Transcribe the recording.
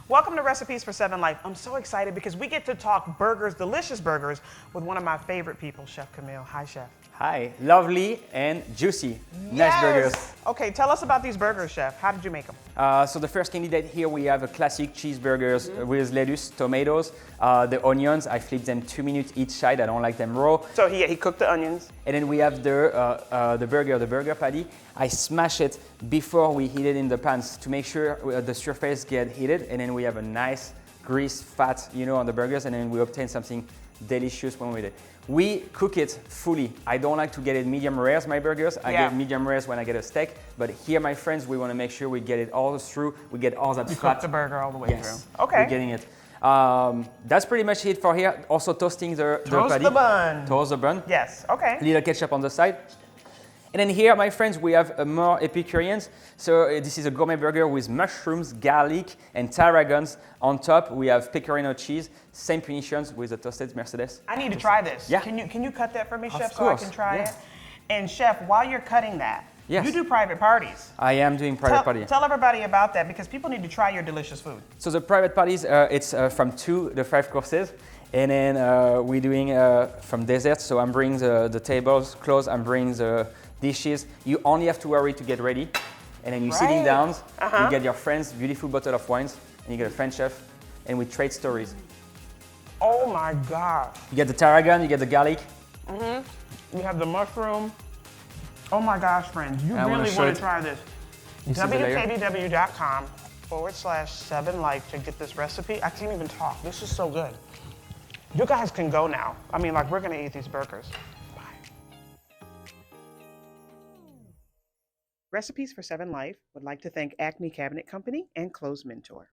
Welcome to Recipes for Seven Life. I'm so excited because we get to talk burgers, delicious burgers, with one of my favorite people, Chef Camille. Hi, Chef. Hi, lovely and juicy. Nice burgers. Okay, tell us about these burgers, Chef. How did you make them? So the first candidate here, we have a classic cheeseburgers with lettuce, tomatoes, the onions. I flip them 2 minutes each side. I don't like them raw. So he cooked the onions. And then we have the burger patty. I smash it before we heat it in the pans to make sure the surface get heated. And then we have a nice grease, fat, on the burgers. And then we obtain something delicious when we do it. We cook it fully. I don't like to get it medium rare, my burgers. I get medium rare when I get a steak. But here, my friends, we want to make sure we get it all through. We get all that fat. You cook the burger all the way through. Okay. We're getting it. That's pretty much it for here. Also toasting the patty. Toast the bun. Toast the bun. Yes, okay. Little ketchup on the side. And then here, my friends, we have more Epicureans. So this is a gourmet burger with mushrooms, garlic, and tarragons. On top, we have pecorino cheese. Same punitions with the toasted Mercedes. I need to try this. Yeah. Can you cut that for me, Chef, Of so I course. can try Yeah. it? And Chef, while you're cutting that, Yes. you do private parties. I am doing private party. Tell everybody about that because people need to try your delicious food. So the private parties, it's from 2 to 5 courses. And then we're doing from desserts. So I'm bringing the tables close. I'm bringing the dishes. You only have to worry to get ready. And then you're sitting down, you get your friends, beautiful bottle of wines, and you get a French chef, and we trade stories. Oh my God. You get the tarragon, you get the garlic. You have the mushroom. Oh my gosh, friends, you really want to try this. www.com/7life to get this recipe. I can't even talk. This is so good. You guys can go now. I mean, like, we're going to eat these burgers. Bye. Recipes for Seven Life would like to thank Acme Cabinet Company and Close Mentor.